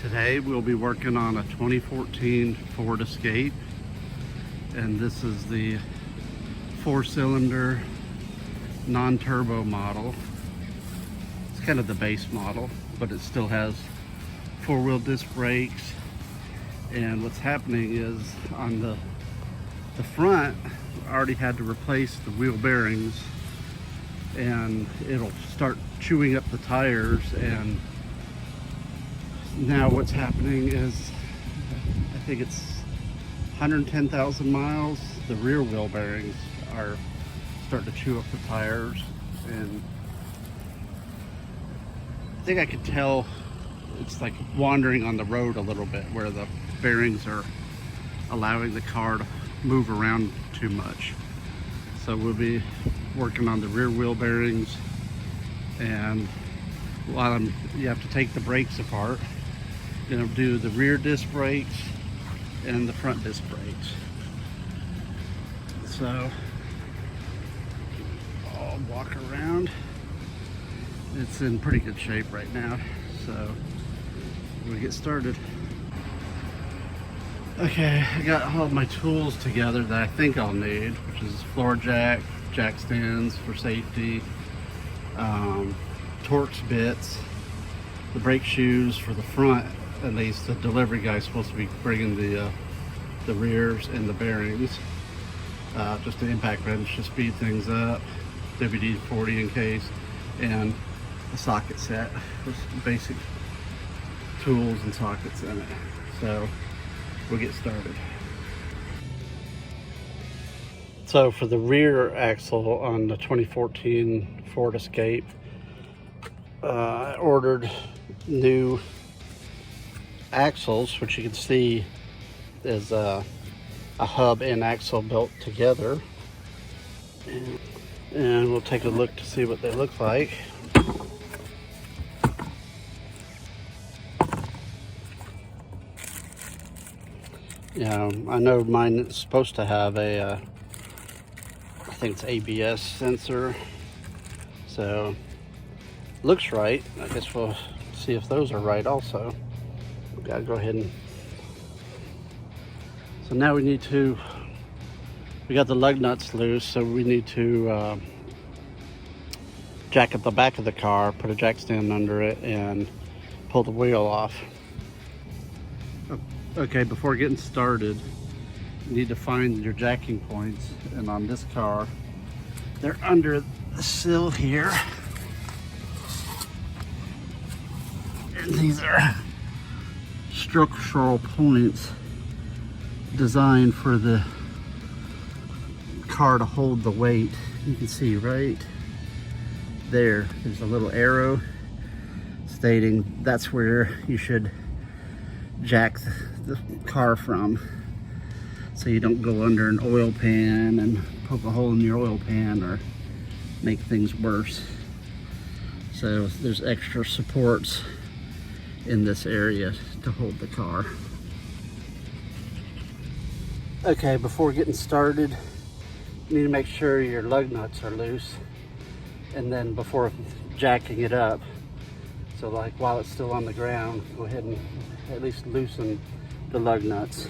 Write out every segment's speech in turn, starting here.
Today we'll be working on a 2014 Ford Escape, and this is the 4-cylinder non-turbo model. It's kind of the base model, but it still has 4-wheel disc brakes. And what's happening is on the front, I already had to replace the wheel bearings, and it'll start chewing up the tires. And now what's happening is, I think it's 110,000 miles, the rear wheel bearings are starting to chew up the tires. And I think I could tell it's like wandering on the road a little bit, where the bearings are allowing the car to move around too much. So we'll be working on the rear wheel bearings, and you have to take the brakes apart. Do the rear disc brakes and the front disc brakes. So I'll walk around. It's in pretty good shape right now, so we'll get started. Okay, I got all of my tools together that I think I'll need, which is floor jack, jack stands for safety, Torx bits, the brake shoes for the front. At least the delivery guy's supposed to be bringing the rears and the bearings, just an impact wrench to speed things up, WD-40 in case, and a socket set with basic tools and sockets in it. So we'll get started. So for the rear axle on the 2014 Ford Escape, I ordered new axles, which you can see is a hub and axle built together, and we'll take a look to see what they look like. Yeah, I know mine is supposed to have a I think it's ABS sensor, so looks right. I guess we'll see if those are right also. We gotta go ahead and, so now we got the lug nuts loose, so we need to jack up the back of the car, put a jack stand under it, and pull the wheel off. Okay, before getting started, you need to find your jacking points, and on this car, they're under the sill here. And these are structural points designed for the car to hold the weight. You can see right there's a little arrow stating that's where you should jack the car from, so you don't go under an oil pan and poke a hole in your oil pan or make things worse. So there's extra supports in this area to hold the car. Okay, before getting started, you need to make sure your lug nuts are loose, and then before jacking it up, so like while it's still on the ground, go ahead and at least loosen the lug nuts.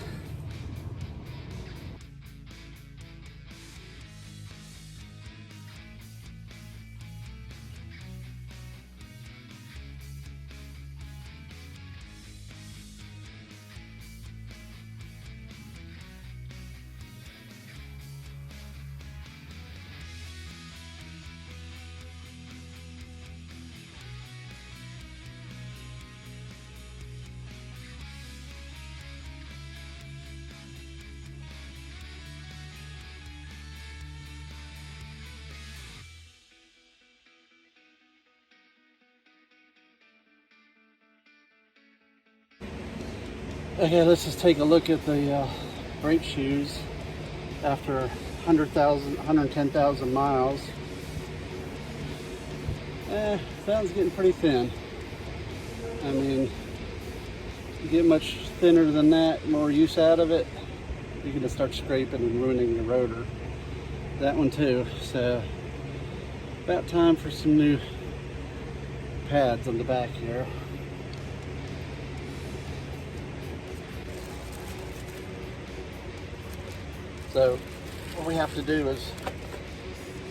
Okay, let's just take a look at the brake shoes after 110,000 miles. Sounds getting pretty thin. I mean, you get much thinner than that, more use out of it, you're gonna start scraping and ruining your rotor. That one too. So about time for some new pads on the back here. So what we have to do is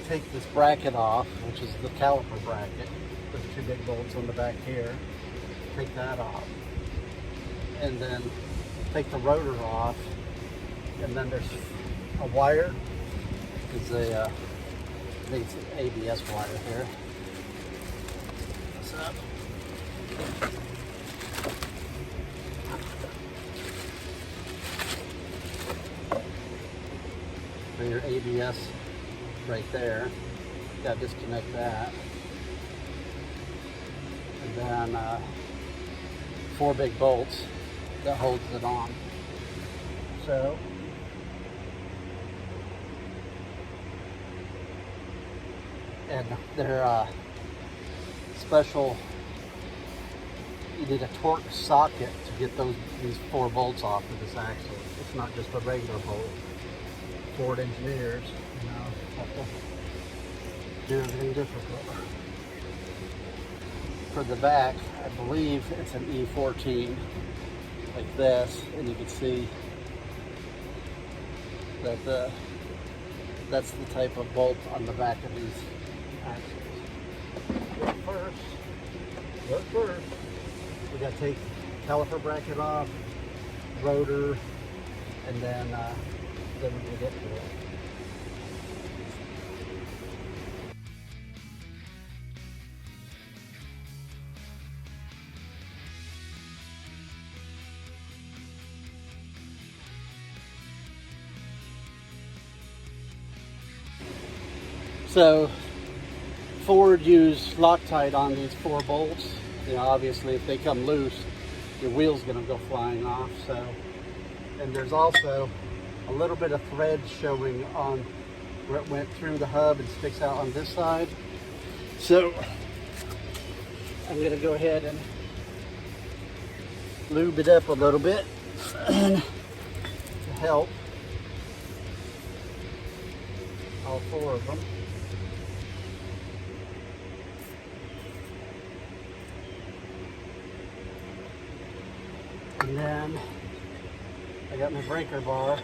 take this bracket off, which is the caliper bracket. There's two big bolts on the back here. Take that off. And then take the rotor off. And then there's a wire. It's a, I think it's an ABS wire here. What's up? So your ABS right there. You gotta disconnect that. And then 4 big bolts that holds it on. So and they're special. You need a torque socket to get these 4 bolts off of this axle. It's not just a regular bolt. Ford engineers, have to do everything difficult. For the back, I believe it's an E14 like this, and you can see that that's the type of bolt on the back of these axles. But first, we got to take caliper bracket off, rotor, and then we can get to it. So Ford used Loctite on these 4 bolts. You know, obviously if they come loose, your wheel's gonna go flying off. So, and there's also a little bit of thread showing on where it went through the hub and sticks out on this side. So I'm gonna go ahead and lube it up a little bit to help all 4 of them. And then I got my breaker bar.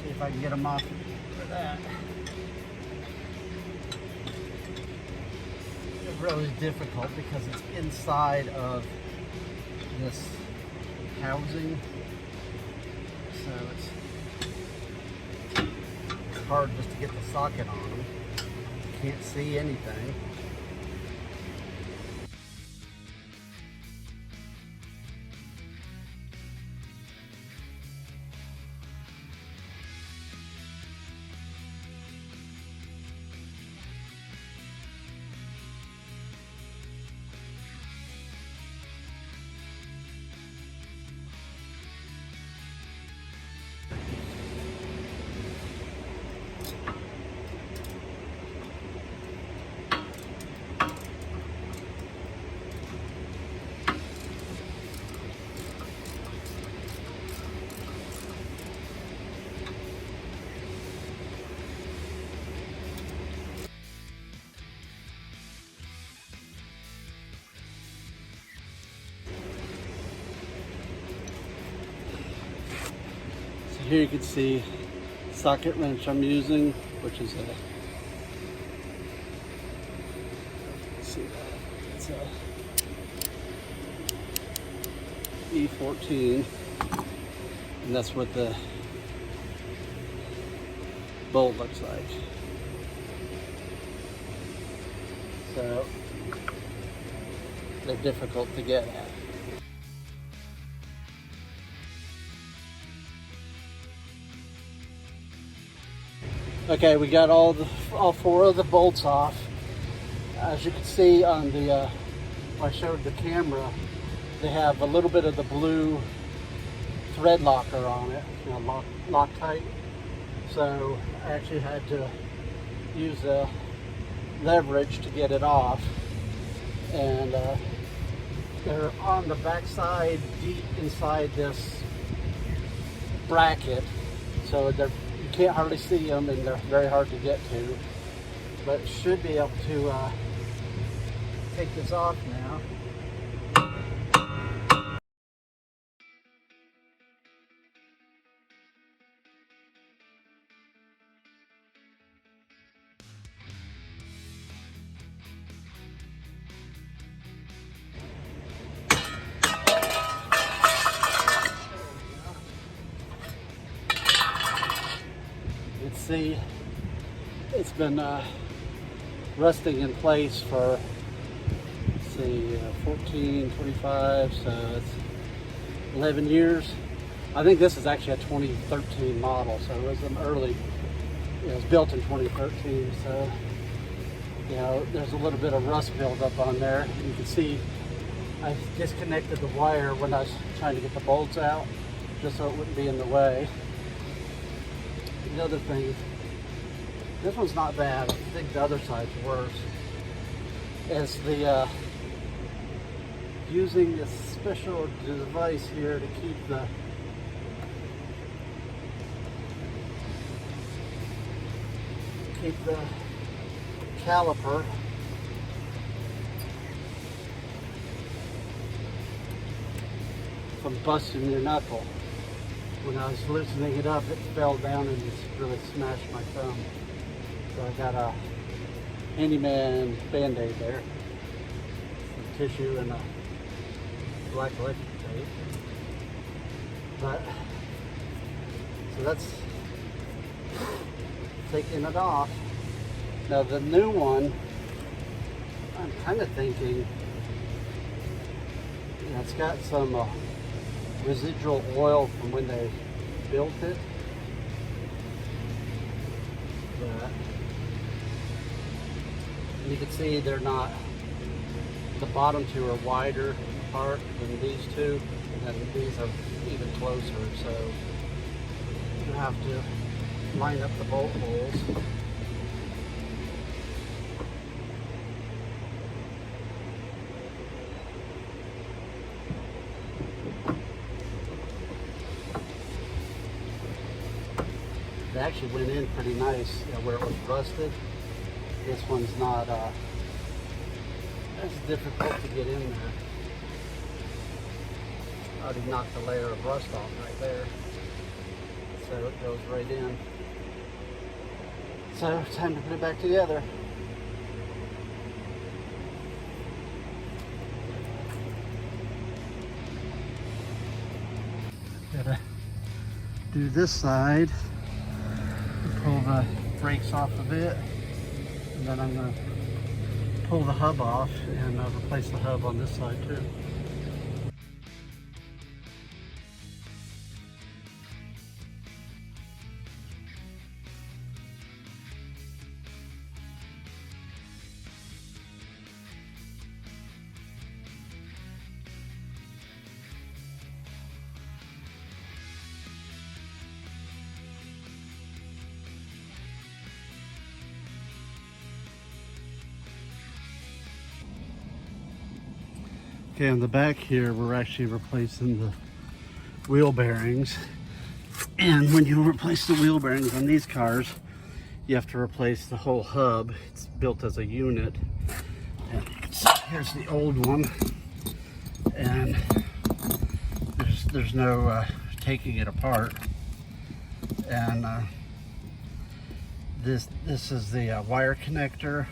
See if I can get them off for that. It's really difficult because it's inside of this housing. So it's hard just to get the socket on them. Can't see anything. Here you can see the socket wrench I'm using, which is it's a E14, and that's what the bolt looks like. So they're difficult to get at. Okay, we got all 4 of the bolts off. As you can see on the, I showed the camera, they have a little bit of the blue thread locker on it, you know, Loctite. So I actually had to use a leverage to get it off. And they're on the back side, deep inside this bracket. So you can't hardly see them, and they're very hard to get to, but should be able to take this off now. see, it's been rusting in place for, let's see, 14, 25, so it's 11 years. I think this is actually a 2013 model, so it was an early, it was built in 2013, so you know, there's a little bit of rust buildup on there. You can see I disconnected the wire when I was trying to get the bolts out, just so it wouldn't be in the way. The other thing, this one's not bad. I think the other side's worse. Is the using this special device here to keep the caliper from busting your knuckle. When I was loosening it up, it fell down and just really smashed my thumb. So I got a handyman band-aid there, some tissue and a black electric tape. But so that's taking it off. Now the new one, I'm kind of thinking, you know, it's got some residual oil from when they built it. But you can see they're not, the bottom two are wider apart than these two, and then these are even closer, so you have to line up the bolt holes. It actually went in pretty nice, you know, where it was rusted. This one's not as difficult to get in there. I already knocked the layer of rust off right there, so it goes right in. So time to put it back together. Gotta do this side. Pull the brakes off of it, and then I'm going to pull the hub off and replace the hub on this side too. Okay, on the back here, we're actually replacing the wheel bearings. And when you replace the wheel bearings on these cars, you have to replace the whole hub. It's built as a unit. And you can see, here's the old one. And there's no taking it apart. And this is the wire connector.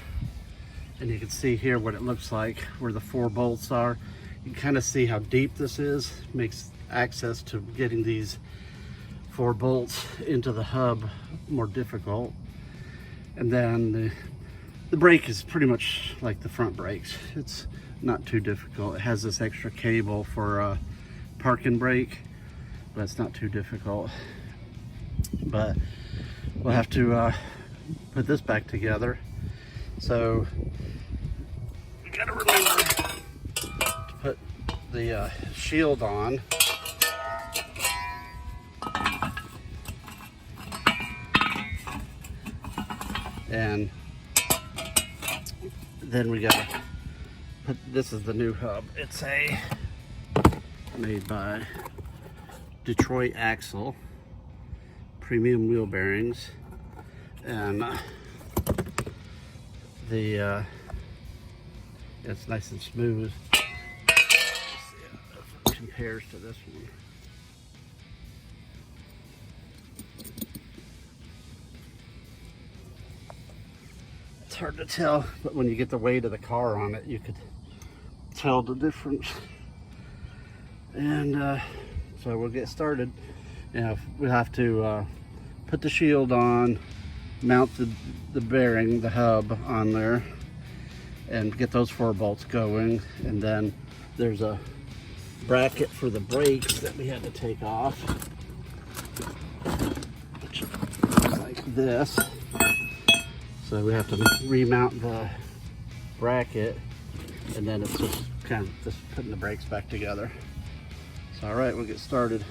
And you can see here what it looks like, where the 4 bolts are. You can kind of see how deep this is. Makes access to getting these 4 bolts into the hub more difficult. And then the brake is pretty much like the front brakes. It's not too difficult. It has this extra cable for park and brake, but it's not too difficult. But we'll have to put this back together. So we gotta remember to put the shield on. And then we gotta put, this is the new hub. It's made by Detroit Axle, premium wheel bearings, and it's nice and smooth. Let's see if it compares to this one. It's hard to tell, but when you get the weight of the car on it, you could tell the difference. And so we'll get started. You know, we have to put the shield on, mount the bearing, the hub on there, and get those 4 bolts going. And then there's a bracket for the brakes that we had to take off, which looks like this. So we have to remount the bracket, and then it's just kind of just putting the brakes back together. So all right, we'll get started.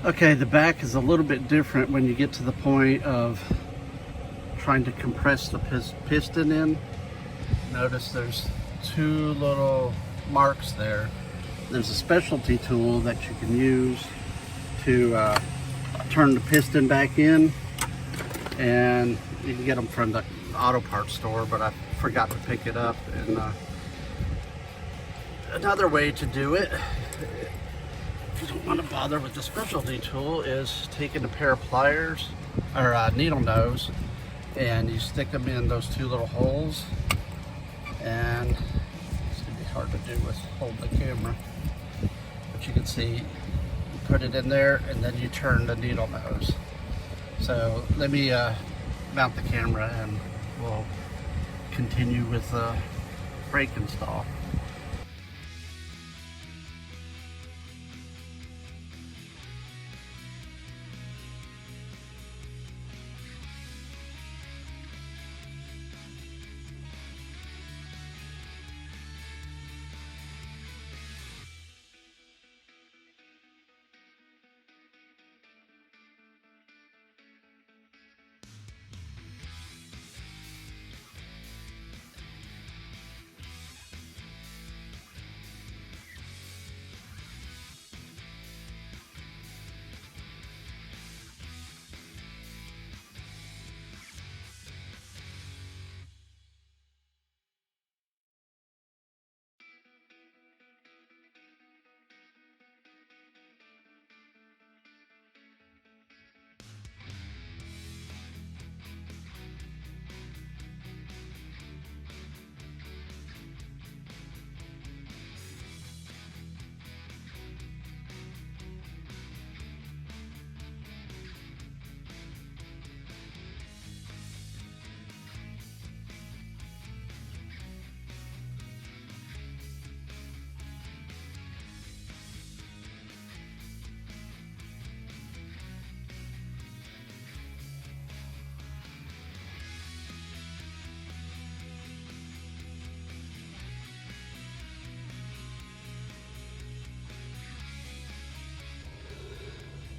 Okay, the back is a little bit different when you get to the point of trying to compress the piston in. Notice there's 2 little marks there. There's a specialty tool that you can use to turn the piston back in, and you can get them from the auto parts store, but I forgot to pick it up. And another way to do it, if you don't want to bother with the specialty tool, is taking a pair of pliers or needle nose, and you stick them in those 2 little holes. And it's gonna be hard to do with holding the camera, but you can see you put it in there and then you turn the needle nose. So let me mount the camera and we'll continue with the brake install.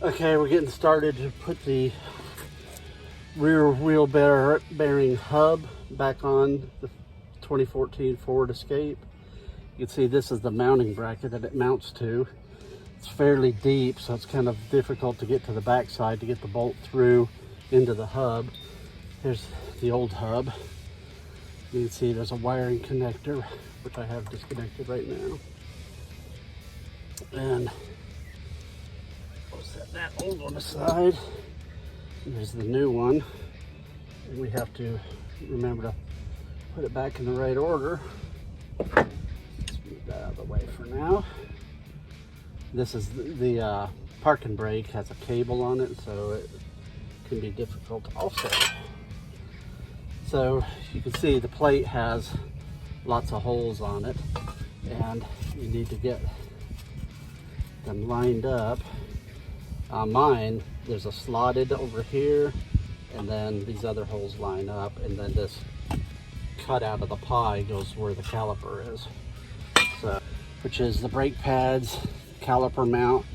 Okay, we're getting started to put the rear wheel bearing hub back on the 2014 Ford Escape. You can see this is the mounting bracket that it mounts to. It's fairly deep, so it's kind of difficult to get to the back side to get the bolt through into the hub. Here's the old hub. You can see there's a wiring connector, which I have disconnected right now. And we'll set that old one aside. And there's the new one. And we have to remember to put it back in the right order. Let's move that out of the way for now. This is the parking brake, has a cable on it, so it can be difficult also. So you can see the plate has lots of holes on it, and you need to get them lined up. On mine, there's a slotted over here, and then these other holes line up, and then this cut out of the pie goes where the caliper is. So, which is the brake pads, caliper mount,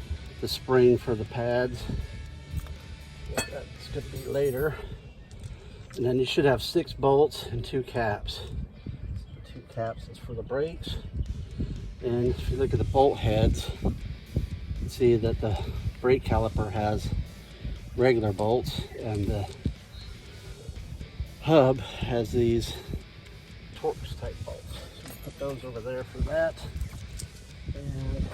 the spring for the pads. That's going to be later. And then you should have 6 bolts and 2 caps. 2 caps is for the brakes. And if you look at the bolt heads, you can see that the brake caliper has regular bolts, and the hub has these Torx type bolts. So put those over there for that. And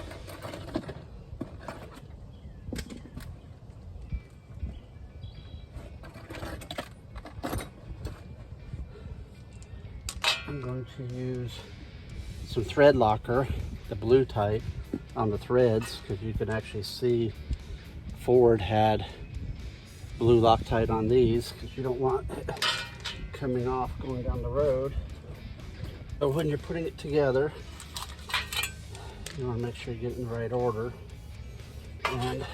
I'm going to use some thread locker, the blue type, on the threads, because you can actually see Ford had blue Loctite on these, because you don't want it coming off going down the road. But when you're putting it together, you want to make sure you get it in the right order. And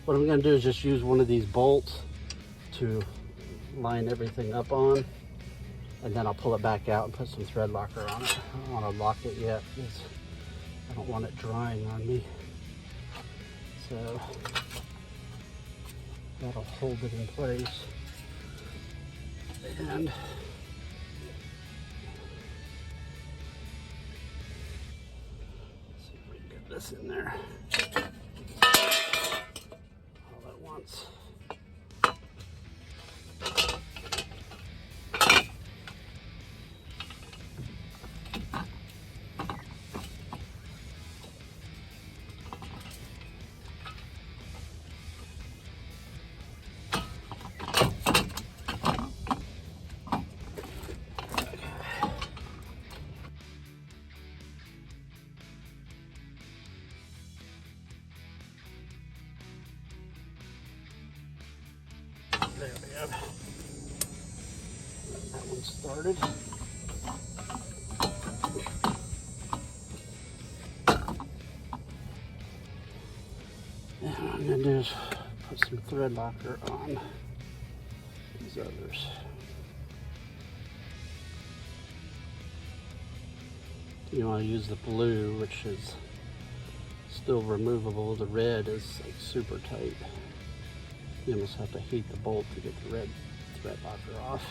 what I'm going to do is just use one of these bolts to line everything up on, and then I'll pull it back out and put some thread locker on it. I don't want to lock it yet because I don't want it drying on me. So that'll hold it in place. And let's see if we can get this in there all at once. There we go. That one started. And what I'm going to do is put some thread locker on these others. You want to use the blue, which is still removable. The red is like super tight. You almost have to heat the bolt to get the red thread locker off.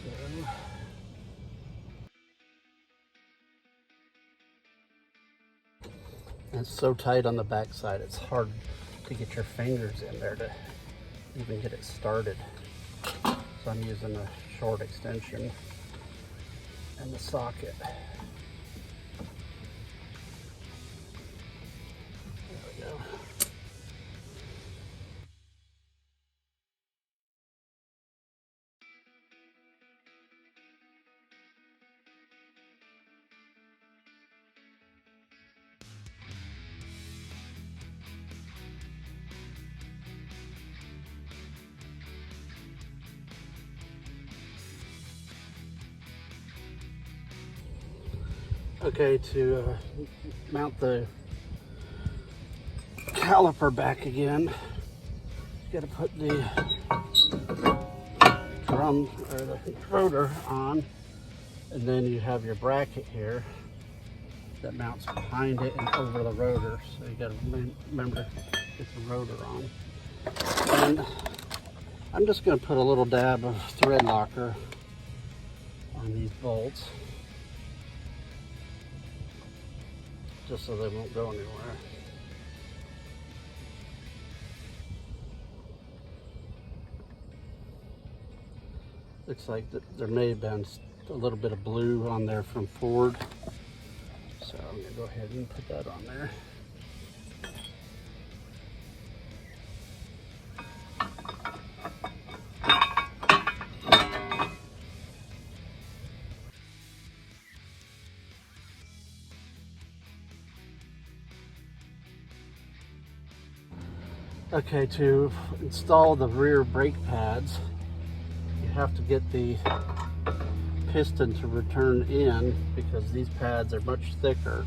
So, and it's so tight on the back side, it's hard to get your fingers in there to even get it started. So I'm using a short extension and the socket. There we go. Okay, to mount the caliper back again, you got to put the drum or the rotor on, and then you have your bracket here that mounts behind it and over the rotor. So you got to remember to get the rotor on. And I'm just going to put a little dab of thread locker on these bolts, just so they won't go anywhere. Looks like there may have been a little bit of blue on there from Ford, so I'm going to go ahead and put that on there. Okay, to install the rear brake pads, you have to get the piston to return in, because these pads are much thicker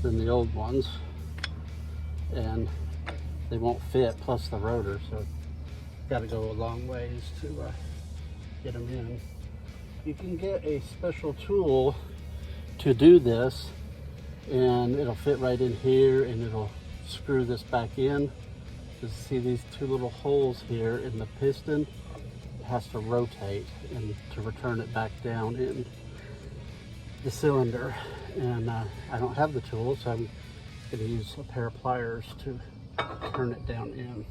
than the old ones and they won't fit, plus the rotor, so got to go a long ways to get them in. You can get a special tool to do this, and it'll fit right in here, and it'll screw this back in. Just see these two little holes here in the piston. It has to rotate and to return it back down in the cylinder. And I don't have the tool, so I'm going to use a pair of pliers to turn it down in.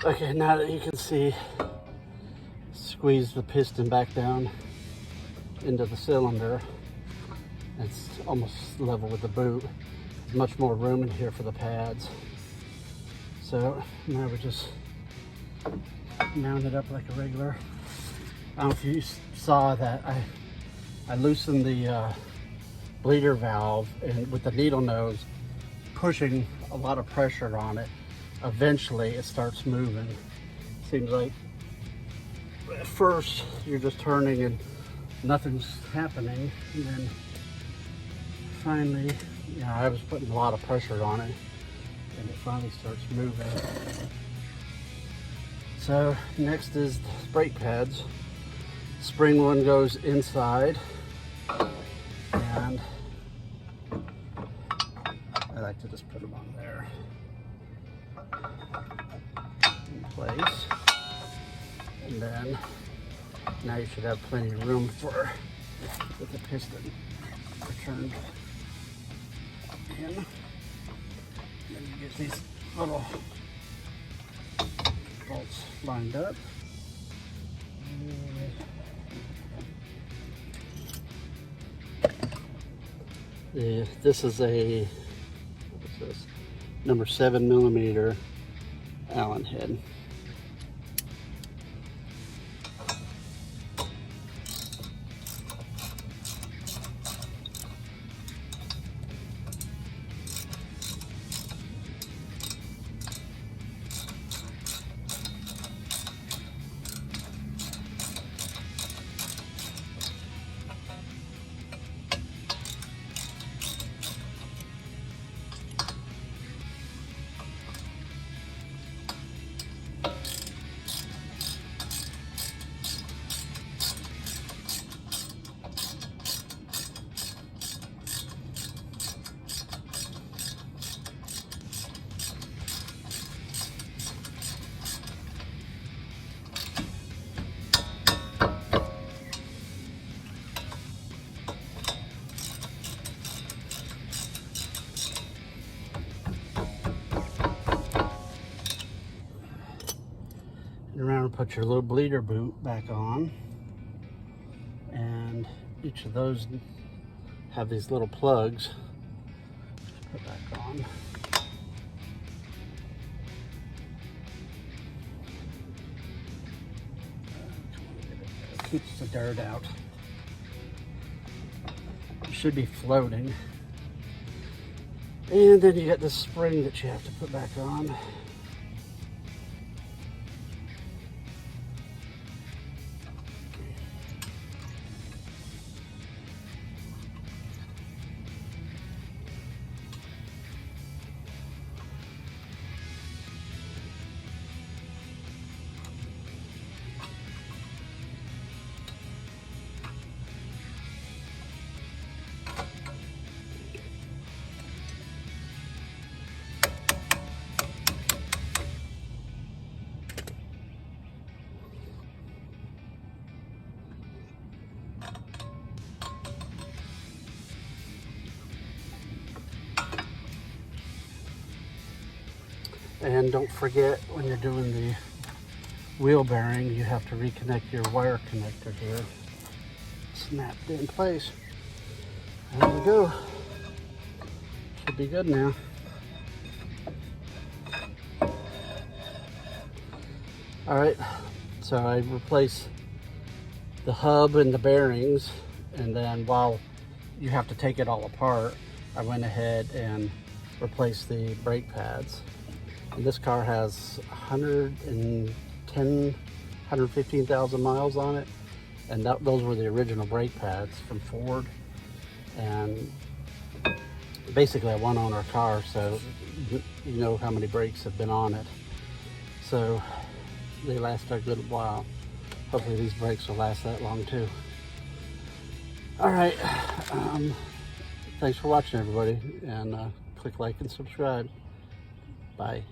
Okay, now that you can see, squeeze the piston back down into the cylinder. It's almost level with the boot. There's much more room in here for the pads. So now we just mount it up like a regular. I don't know if you saw that I loosened the bleeder valve, and with the needle nose pushing a lot of pressure on it, eventually it starts moving. Seems like at first you're just turning and nothing's happening, and then finally, I was putting a lot of pressure on it and it finally starts moving. So next is the brake pads. Spring one goes inside, and I like to just put them on there in place. And then now you should have plenty of room with the piston returned in. And then you get these little bolts lined up. This is a, what is this? Number 7mm Allen head. Around and put your little bleeder boot back on, and each of those have these little plugs. Just put back on. Keeps the dirt out. It should be floating. And then you got this spring that you have to put back on. And don't forget, when you're doing the wheel bearing, you have to reconnect your wire connector here. Snapped in place. There we go. Should be good now. All right, so I replaced the hub and the bearings, and then while you have to take it all apart, I went ahead and replaced the brake pads. And this car has 115,000 miles on it, and those were the original brake pads from Ford. And basically a one-owner car, so you know how many brakes have been on it. So they last a good while. Hopefully these brakes will last that long too. All right, thanks for watching, everybody, and click like and subscribe. Bye.